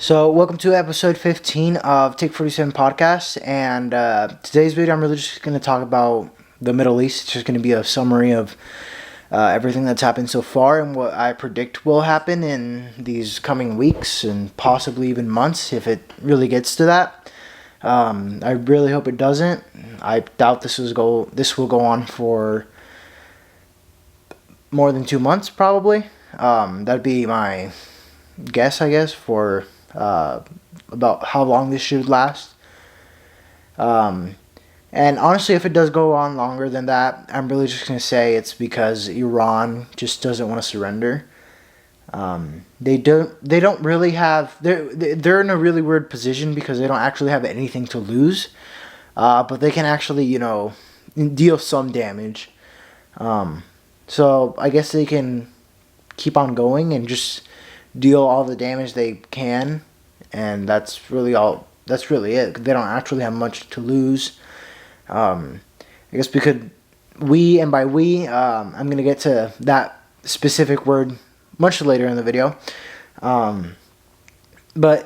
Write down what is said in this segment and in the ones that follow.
So, welcome to episode 15 of Take 47 Podcast. And today's video, I'm really just going to talk about the Middle East. It's just going to be a summary of everything that's happened so far and what I predict will happen in these coming weeks and possibly even months if it really gets to that. I really hope it doesn't. I doubt this will go on for more than 2 months, probably. That'd be my guess, I guess, for about how long this should last. Um, and honestly, if it does go on longer than that, I'm really just going to say it's because Iran just doesn't want to surrender. They don't really have they're in a really weird position because they don't actually have anything to lose, but they can actually deal some damage. So I guess they can keep on going and just deal all the damage they can, and that's really all. That's really it. They don't actually have much to lose. I guess and by we, I'm gonna get to that specific word much later in the video. But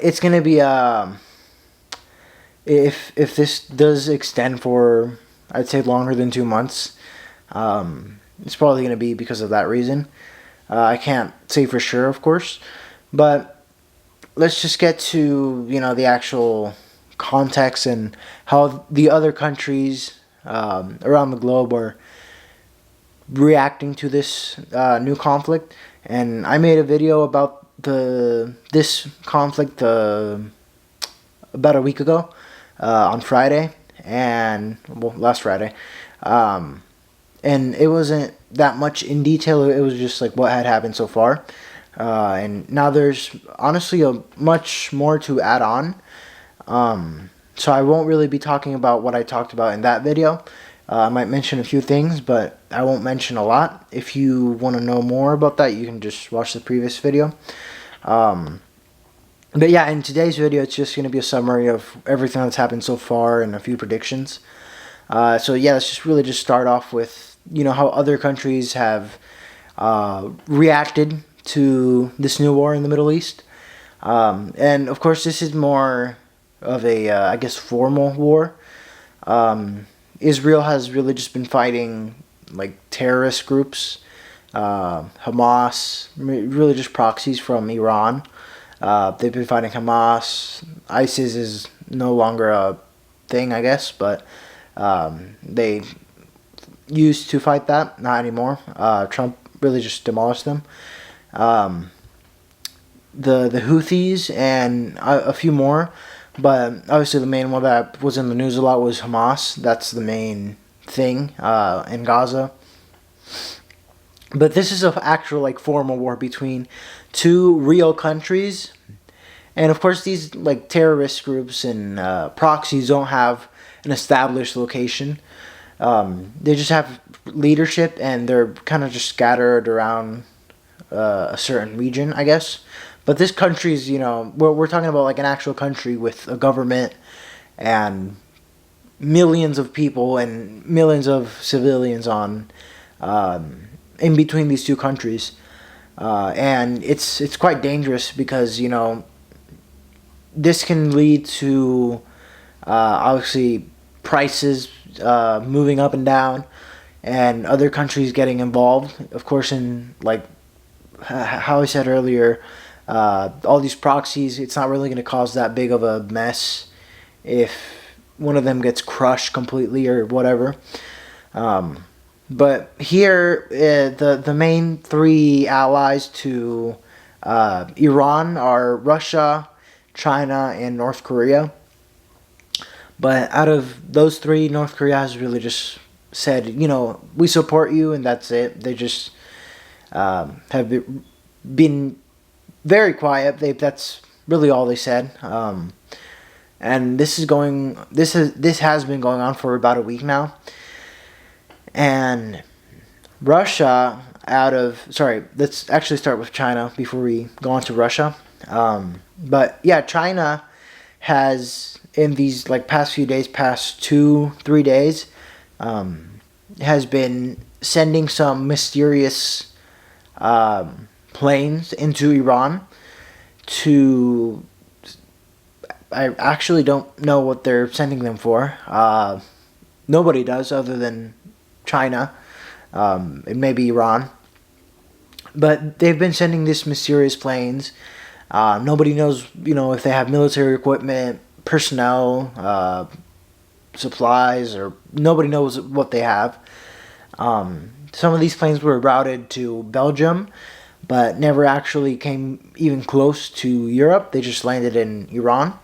it's gonna be if this does extend for, I'd say, longer than 2 months, it's probably gonna be because of that reason. I can't say for sure, of course, but let's just get to the actual context and how the other countries around the globe are reacting to this new conflict. And I made a video about this conflict about a week ago on Friday, and last Friday. And it wasn't that much in detail. It was just like what had happened so far. And now there's honestly a much more to add on. So I won't really be talking about what I talked about in that video. I might mention a few things, but I won't mention a lot. If you want to know more about that, you can just watch the previous video. But yeah, in today's video, it's just going to be a summary of everything that's happened so far and a few predictions. So yeah, let's just really just start off with how other countries have reacted to this new war in the Middle East. And of course, this is more of a, I guess, formal war. Israel has really just been fighting like terrorist groups, Hamas, really just proxies from Iran. They've been fighting Hamas. ISIS is no longer a thing, I guess, but they used to fight that, not anymore. Trump really just demolished them. The Houthis and a few more, but obviously the main one that was in the news a lot was Hamas. That's the main thing in Gaza. But this is an actual like formal war between two real countries, and of course these like terrorist groups and proxies don't have an established location. They just have leadership, and they're kind of just scattered around a certain region, I guess. But this country's, we're talking about like an actual country with a government and millions of people and millions of civilians on in between these two countries, and it's quite dangerous because this can lead to obviously prices moving up and down, and other countries getting involved. Of course, in like how I said earlier, all these proxies, it's not really going to cause that big of a mess if one of them gets crushed completely or whatever. But here, the main three allies to Iran are Russia, China, and North Korea. But out of those three, North Korea has really just said, we support you, and that's it. They just have been very quiet. That's really all they said. And this has been going on for about a week now. And Russia, let's actually start with China before we go on to Russia. But yeah, China has, in these like past 2-3 days, has been sending some mysterious planes into Iran to I actually don't know what they're sending them for. Nobody does other than China. It may be Iran. But they've been sending these mysterious planes. Nobody knows, if they have military equipment, personnel, supplies, or nobody knows what they have. Some of these planes were routed to Belgium, but never actually came even close to Europe. They just landed in Iran.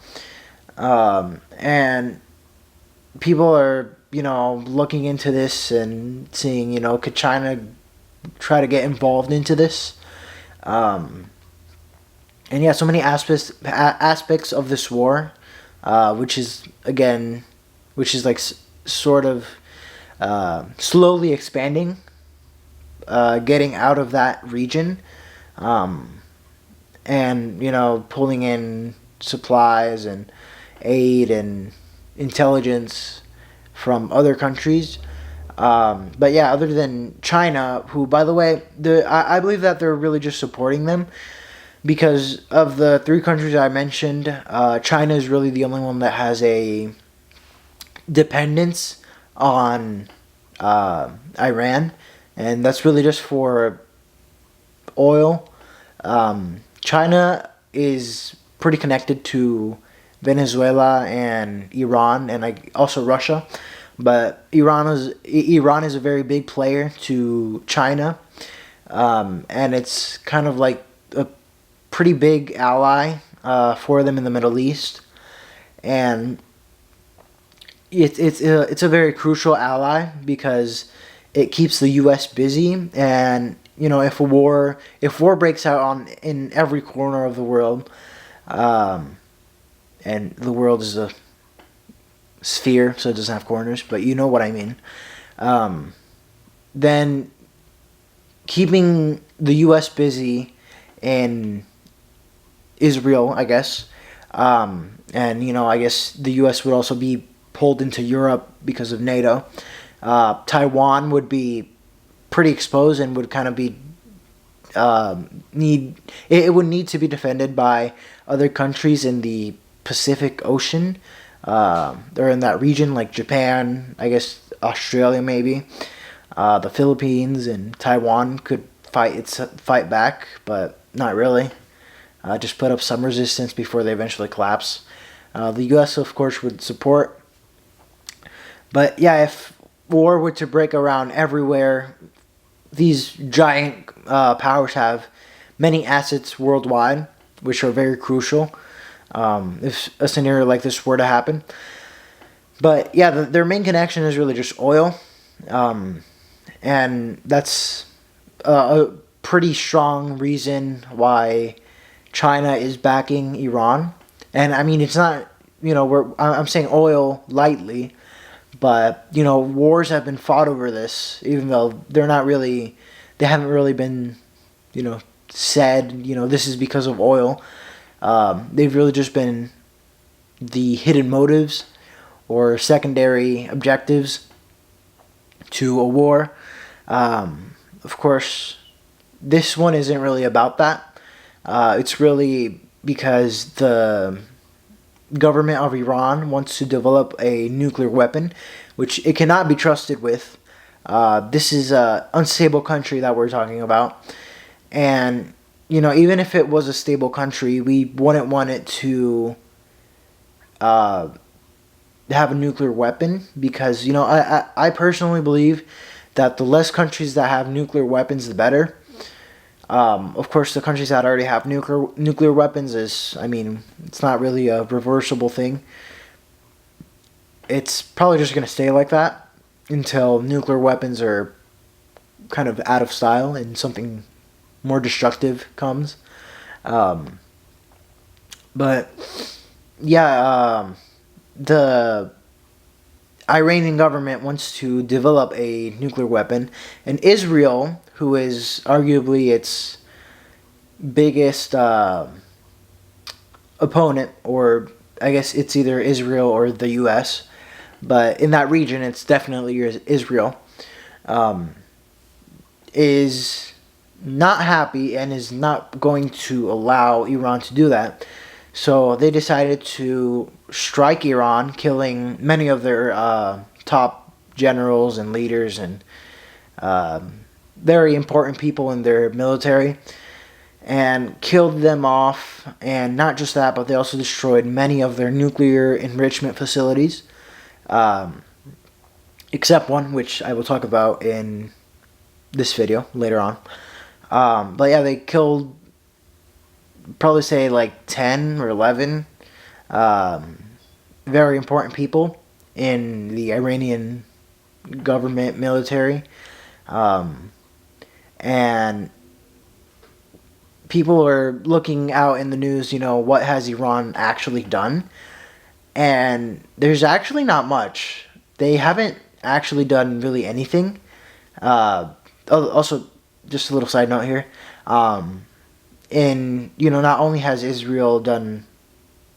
And people are, looking into this and seeing, could China try to get involved into this? And yeah, so many aspects of this war, which is like sort of slowly expanding, getting out of that region, and pulling in supplies and aid and intelligence from other countries. But yeah, other than China, who, by the way, I believe that they're really just supporting them, because of the three countries I mentioned, China is really the only one that has a dependence on Iran, and that's really just for oil. China is pretty connected to Venezuela and Iran, and also Russia. But Iran is a very big player to China, and it's kind of like a pretty big ally for them in the Middle East, and it's a very crucial ally because it keeps the U.S. busy, and if war breaks out in every corner of the world, and the world is a sphere, so it doesn't have corners, but you know what I mean. Then keeping the U.S. busy in Israel, I guess, and I guess the U.S. would also be pulled into Europe because of NATO. Taiwan would be pretty exposed and would kind of be it would need to be defended by other countries in the Pacific Ocean. They're in that region, like Japan, I guess Australia maybe. The Philippines and Taiwan could fight back, but not really. Just put up some resistance before they eventually collapse. The U.S., of course, would support. But yeah, if war were to break around everywhere, these giant powers have many assets worldwide, which are very crucial if a scenario like this were to happen. But yeah, their main connection is really just oil, and that's a pretty strong reason why China is backing Iran. And I mean, it's not, I'm saying oil lightly, but wars have been fought over this, even though they haven't really been, said, this is because of oil. They've really just been the hidden motives or secondary objectives to a war. Of course, this one isn't really about that. It's really because the government of Iran wants to develop a nuclear weapon, which it cannot be trusted with. This is an unstable country that we're talking about. And, even if it was a stable country, we wouldn't want it to have a nuclear weapon because, I personally believe that the less countries that have nuclear weapons, the better. Of course, the countries that already have nuclear weapons it's not really a reversible thing. It's probably just going to stay like that until nuclear weapons are kind of out of style and something more destructive comes. But yeah, the Iranian government wants to develop a nuclear weapon, and Israel, who is arguably its biggest opponent, or I guess it's either Israel or the U.S., but in that region it's definitely Israel, is not happy and is not going to allow Iran to do that. So they decided to strike Iran, killing many of their top generals and leaders and very important people in their military, and killed them off. And not just that, but they also destroyed many of their nuclear enrichment facilities, um, except one, which I will talk about in this video later on. But yeah, they killed probably say like 10 or 11 um, very important people in the Iranian government military. Um, and people are looking out in the news, what has Iran actually done? And there's actually not much. They haven't actually done really anything. Also, just a little side note here. Not only has Israel done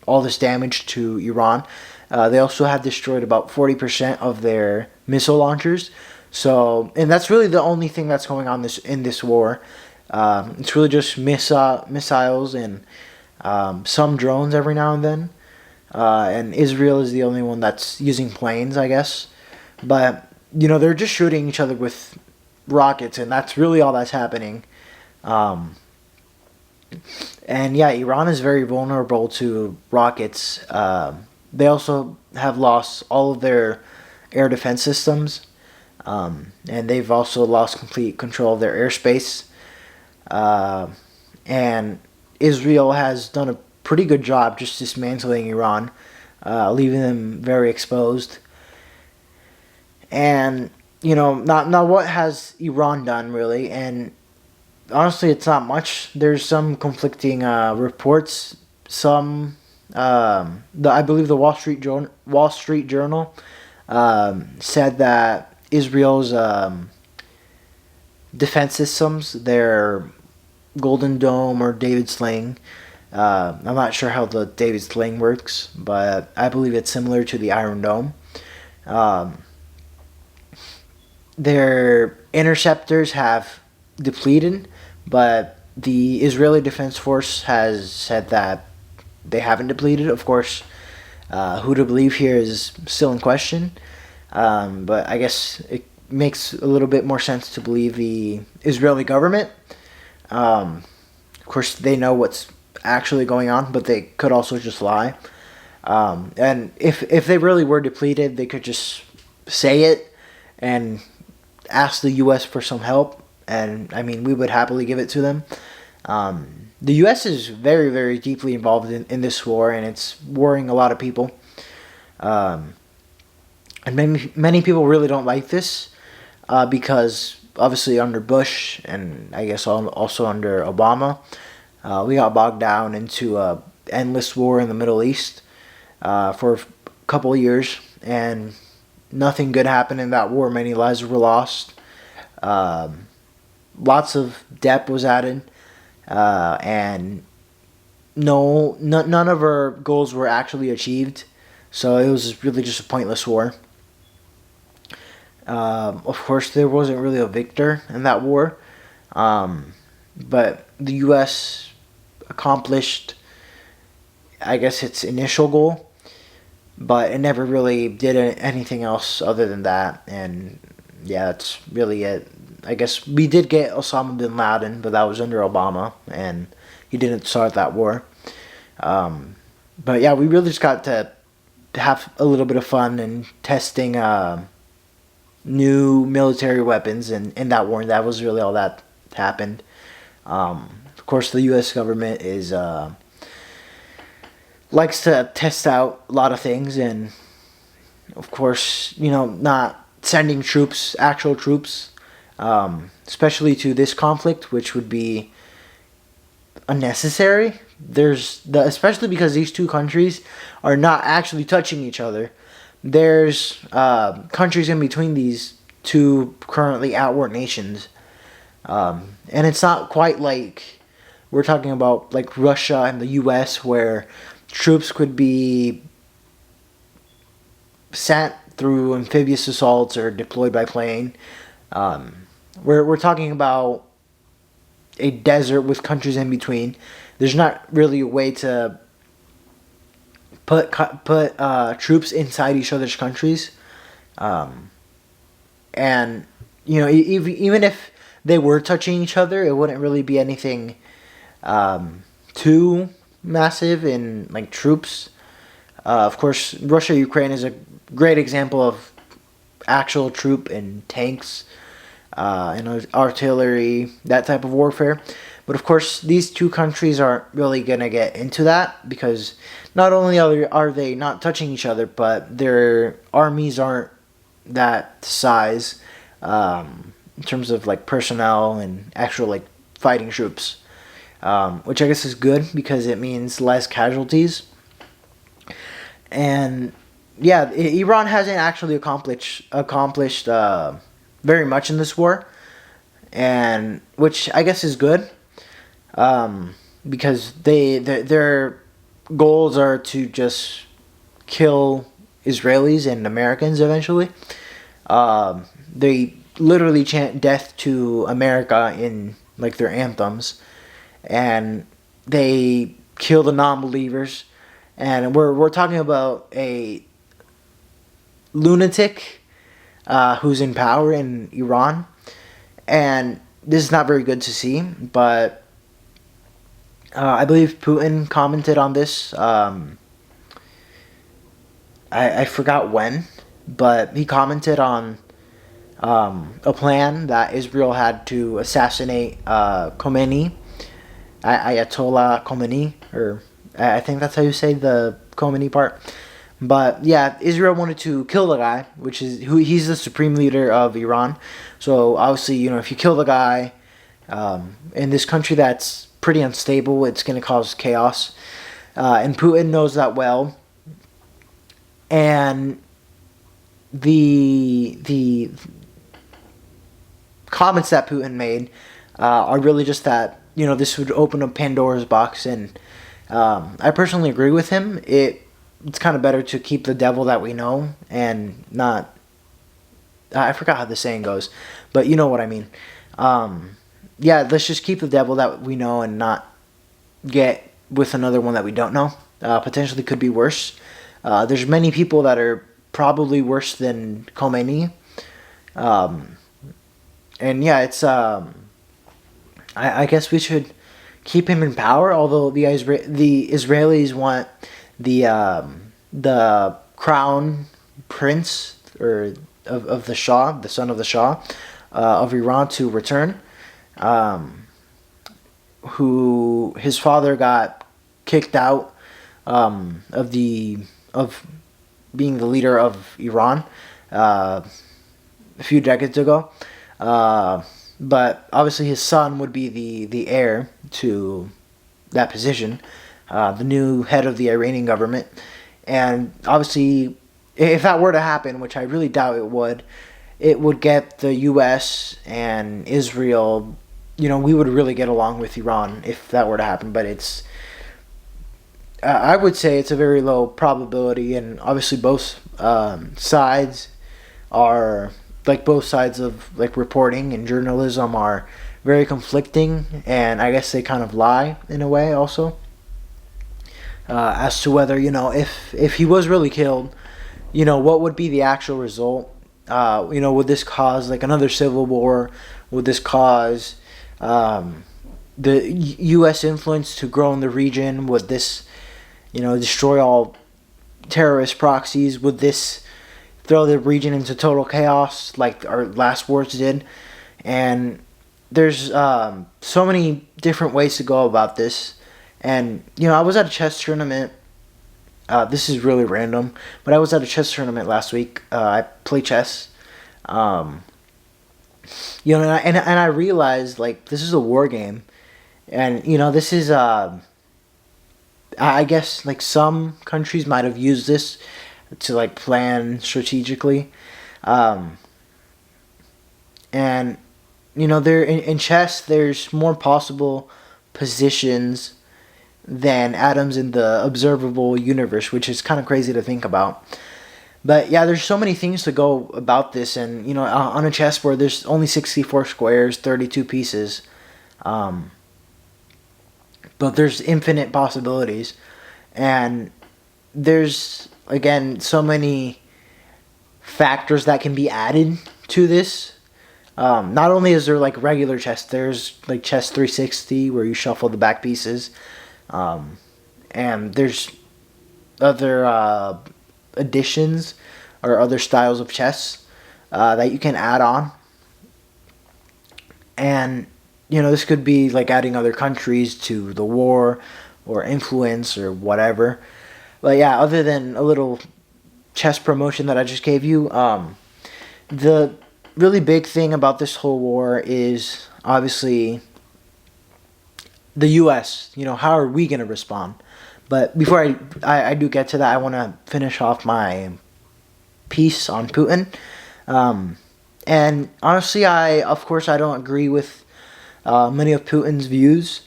all this damage to Iran, they also have destroyed about 40% of their missile launchers. So, and that's really the only thing that's going on in this war. It's really just missiles and some drones every now and then. And Israel is the only one that's using planes, I guess. But, they're just shooting each other with rockets, and that's really all that's happening. And yeah, Iran is very vulnerable to rockets. They also have lost all of their air defense systems. And they've also lost complete control of their airspace. And Israel has done a pretty good job just dismantling Iran, leaving them very exposed. And, not what has Iran done, really? And honestly, it's not much. There's some conflicting reports. I believe the Wall Street Journal said that Israel's defense systems, their Golden Dome or David Sling. I'm not sure how the David Sling works, but I believe it's similar to the Iron Dome. Their interceptors have depleted, but the Israeli Defense Force has said that they haven't depleted. Of course, who to believe here is still in question, but I guess it makes a little bit more sense to believe the Israeli government. Of course, they know what's actually going on, but they could also just lie. And if they really were depleted, they could just say it and ask the U.S. for some help, and I mean, we would happily give it to them. The U.S. is very, very deeply involved in this war, and it's worrying a lot of people. And many people really don't like this because obviously under Bush and I guess also under Obama, we got bogged down into a endless war in the Middle East for a couple of years, and nothing good happened in that war. Many lives were lost. Lots of debt was added, and none of our goals were actually achieved. So it was really just a pointless war. Of course, there wasn't really a victor in that war, but the U.S. accomplished, I guess, its initial goal, but it never really did anything else other than that. And yeah, that's really it. I guess we did get Osama bin Laden, but that was under Obama, and he didn't start that war. But yeah, we really just got to have a little bit of fun and testing new military weapons in that war. And that was really all that happened. Of course, the U.S. government is likes to test out a lot of things, and of course, not sending troops, actual troops, especially to this conflict, which would be unnecessary. Especially because these two countries are not actually touching each other. There's countries in between these two currently at war nations, and it's not quite like we're talking about like Russia and the U.S. where troops could be sent through amphibious assaults or deployed by plane. We're talking about a desert with countries in between. There's not really a way to put troops inside each other's countries, and even if they were touching each other, it wouldn't really be anything too massive in like troops. Of course, Russia Ukraine is a great example of actual troop and tanks and artillery, that type of warfare. But of course, these two countries aren't really going to get into that because not only are they not touching each other, but their armies aren't that size in terms of like personnel and actual like fighting troops, which I guess is good because it means less casualties. And yeah, Iran hasn't actually accomplished very much in this war, and which I guess is good, because their goals are to just kill Israelis and Americans eventually. They literally chant death to America in like their anthems, and they kill the non-believers. And we're talking about a lunatic who's in power in Iran, and this is not very good to see. But I believe Putin commented on this. I forgot when, but he commented on a plan that Israel had to assassinate Khomeini, Ayatollah Khomeini, or I think that's how you say the Khomeini part. But yeah, Israel wanted to kill the guy, he's the supreme leader of Iran. So obviously, if you kill the guy in this country that's pretty unstable, it's going to cause chaos. And Putin knows that well. And the comments that Putin made are really just that, this would open up Pandora's box. And I personally agree with him. It's kind of better to keep the devil that we know and not... I forgot how the saying goes, but you know what I mean. Yeah, let's just keep the devil that we know and not get with another one that we don't know. Potentially could be worse. There's many people that are probably worse than Khomeini. And yeah, it's... I guess we should keep him in power, although the Israelis want the crown prince or of the Shah, the son of the Shah of Iran, to return, who his father got kicked out of being the leader of Iran a few decades ago. But obviously his son would be the heir to that position, the new head of the Iranian government. And obviously, if that were to happen, which I really doubt it would get the U.S. and Israel, we would really get along with Iran if that were to happen. But I would say it's a very low probability, and obviously both sides are... like both sides of like reporting and journalism are very conflicting, and I guess they kind of lie in a way also as to whether if he was really killed, what would be the actual result. Would this cause like another civil war? Would this cause the U.S. influence to grow in the region? Would this destroy all terrorist proxies? Would this throw the region into total chaos like our last wars did? And there's so many different ways to go about this. And I was at a chess tournament. This is really random, but I was at a chess tournament last week. I play chess, and I realized like this is a war game, and this is I guess like some countries might have used this to like plan strategically, and there in chess there's more possible positions than atoms in the observable universe, which is kind of crazy to think about. But yeah, there's so many things to go about this, and on a chessboard there's only 64 squares, 32 pieces, but there's infinite possibilities. And there's again so many factors that can be added to this. Not only is there like regular chess, there's like chess 360 where you shuffle the back pieces, and there's other additions or other styles of chess that you can add on. And this could be like adding other countries to the war or influence or whatever. But yeah, other than a little chess promotion that I just gave you, the really big thing about this whole war is obviously the U.S. How are we going to respond? But before I do get to that, I want to finish off my piece on Putin. And honestly, of course I don't agree with many of Putin's views.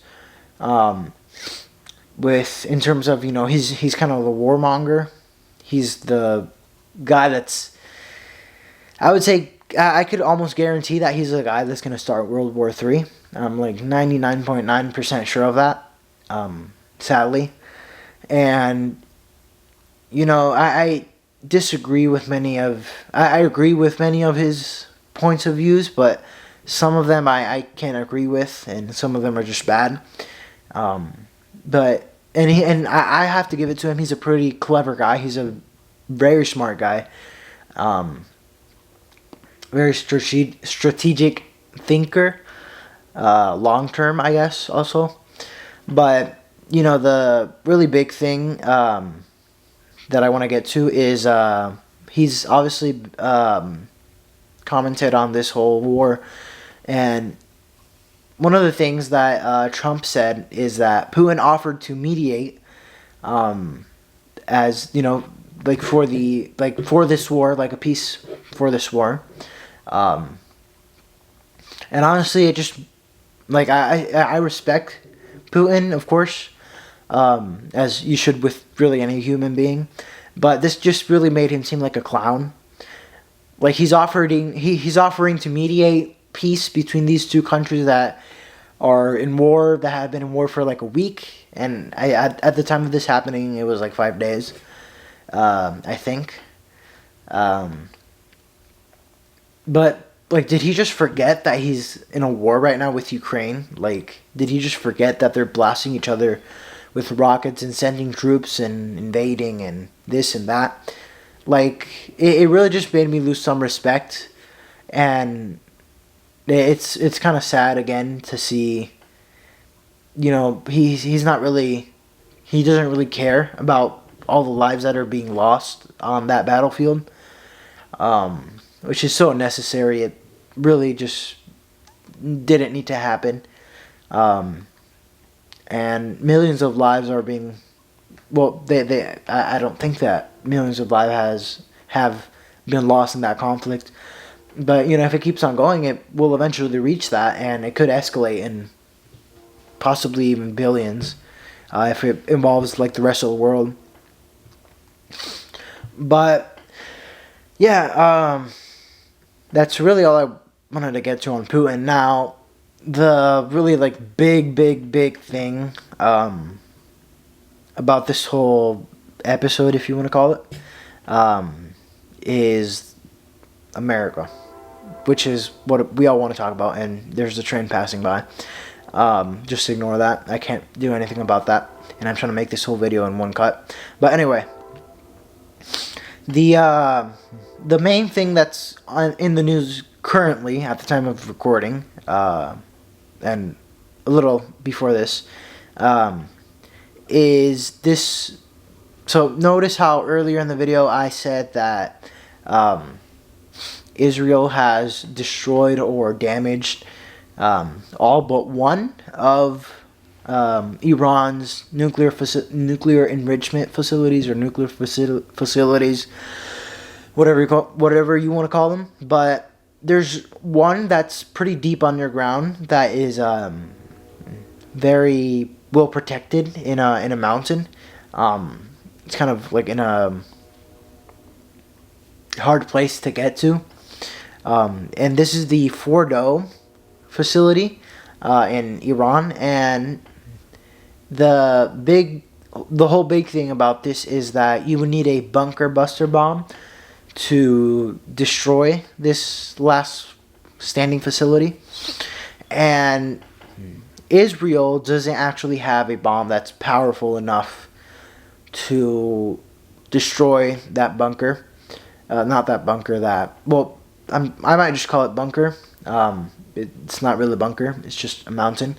In terms of he's kind of the warmonger. He's the guy that's, I would say, I could almost guarantee that he's the guy that's going to start World War III. I'm like 99.9% sure of that, sadly. And, I disagree with I agree with many of his points of views, but some of them I can't agree with, and some of them are just bad. I have to give it to him. He's a pretty clever guy. He's a very smart guy. Very strategic thinker. Long term, I guess, also. But, the really big thing that I want to get to is he's obviously commented on this whole war. And one of the things that Trump said is that Putin offered to mediate, as like for this war, like a peace for this war. And honestly, it just like I respect Putin, of course, as you should with really any human being, but this just really made him seem like a clown. Like he's offering to mediate peace between these two countries that are in war, that have been in war for like a week, and at the time of this happening, it was like 5 days, I think. But like, did he just forget that he's in a war right now with Ukraine? Like, did he just forget that they're blasting each other with rockets and sending troops and invading and this and that? Like, it really just made me lose some respect, and it's kind of sad again to see. He doesn't really care about all the lives that are being lost on that battlefield, which is so necessary. It really just didn't need to happen, and millions of lives are being. Well, I don't think that millions of lives have been lost in that conflict. But, if it keeps on going, it will eventually reach that, and it could escalate in possibly even billions if it involves, like, the rest of the world. But, yeah, that's really all I wanted to get to on Putin. Now, the really, like, big thing about this whole episode, if you want to call it, is America, which is what we all want to talk about, and there's a train passing by. Just ignore that. I can't do anything about that, and I'm trying to make this whole video in one cut. But anyway, the main thing that's in the news currently at the time of recording, and a little before this, is this. So notice how earlier in the video I said that Israel has destroyed or damaged all but one of Iran's nuclear enrichment facilities, or nuclear facilities, whatever you want to call them. But there's one that's pretty deep underground that is very well protected in a mountain. It's kind of like in a hard place to get to. And this is the Fordo facility in Iran. And the big the whole big thing about this is that you would need a bunker buster bomb to destroy this last standing facility. And Israel doesn't actually have a bomb that's powerful enough to destroy that bunker. Not that bunker, that. Well, I might just call it bunker. It's not really a bunker, it's just a mountain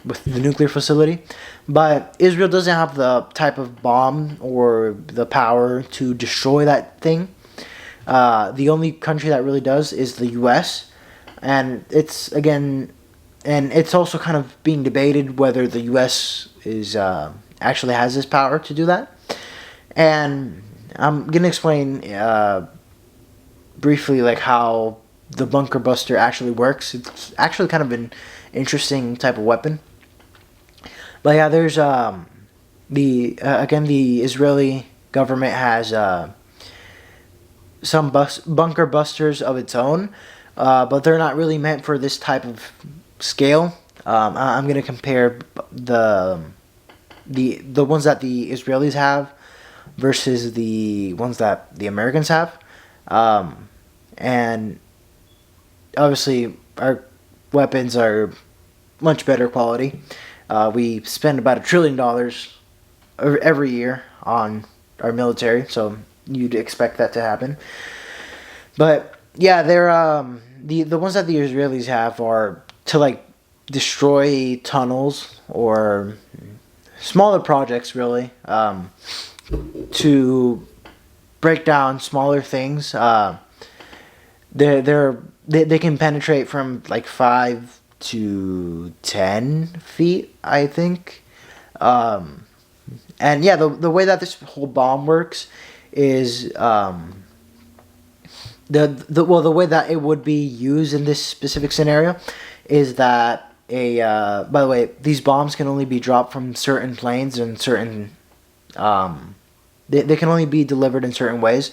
with the nuclear facility. But Israel doesn't have the type of bomb or the power to destroy that thing. The only country that really does is the U.S. And it's also kind of being debated whether the U.S. is actually has this power to do that. And I'm gonna explain briefly like how the bunker buster actually works. It's actually kind of an interesting type of weapon. But yeah, there's the Israeli government has some bunker busters of its own, but they're not really meant for this type of scale. I'm gonna compare the ones that the Israelis have versus the ones that the Americans have, and obviously our weapons are much better quality. We spend about $1 trillion every year on our military, so you'd expect that to happen. But yeah, they're the ones that the Israelis have are to like destroy tunnels or smaller projects, really, to break down smaller things. They can penetrate from like 5 to 10 feet, I think. And yeah, the way that this whole bomb works is the way that it would be used in this specific scenario is that by the way, these bombs can only be dropped from certain planes and certain they can only be delivered in certain ways.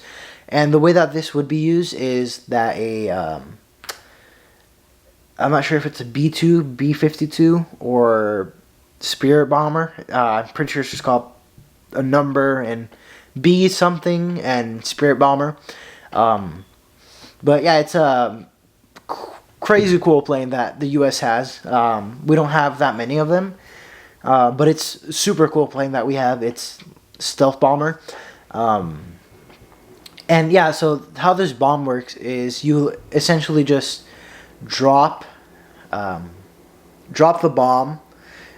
And the way that this would be used is that I'm not sure if it's a B-2, B-52, or Spirit bomber. I'm pretty sure it's just called a number and B something and Spirit bomber. But yeah, it's a crazy cool plane that the U.S. has. We don't have that many of them, but it's a super cool plane that we have. It's stealth bomber. And yeah, so how this bomb works is you essentially just drop the bomb,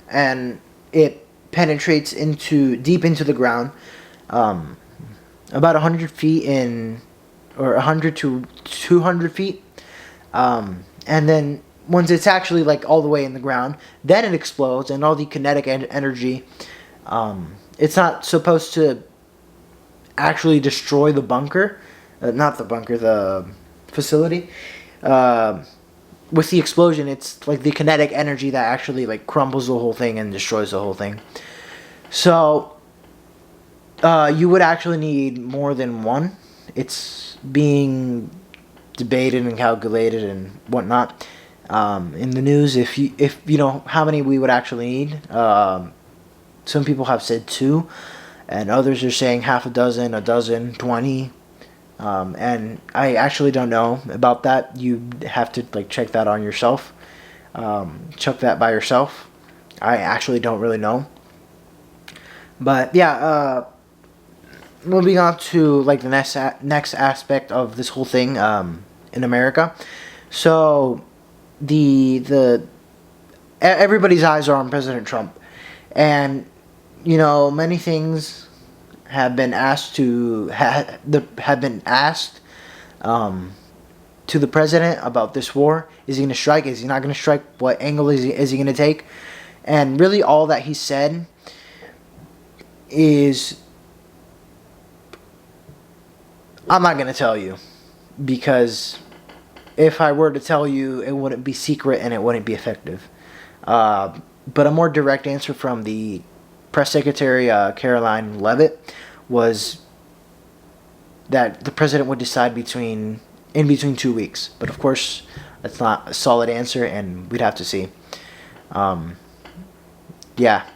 and it penetrates deep into the ground, about 100 feet or 100 to 200 feet, and then once it's actually like all the way in the ground, then it explodes, and all the kinetic energy. It's not supposed to actually destroy the bunker, not the bunker, the facility. With the explosion, it's like the kinetic energy that actually like crumbles the whole thing and destroys the whole thing. So you would actually need more than one. It's being debated and calculated and whatnot in the news. If you know how many we would actually need, some people have said 2, and others are saying half a dozen, 20. And I actually don't know about that. You have to like check that on yourself. Check that by yourself. I actually don't really know. But yeah, moving on to like the next aspect of this whole thing in America. So everybody's eyes are on President Trump, and you know many things have been asked to the president about this war. Is he going to strike? Is he not going to strike? What angle is he going to take? And really, all that he said is, I'm not going to tell you, because if I were to tell you, it wouldn't be secret and it wouldn't be effective. But a more direct answer from the press secretary, Caroline Leavitt, was that the president would decide in between 2 weeks. But of course, that's not a solid answer, and we'd have to see. Yeah.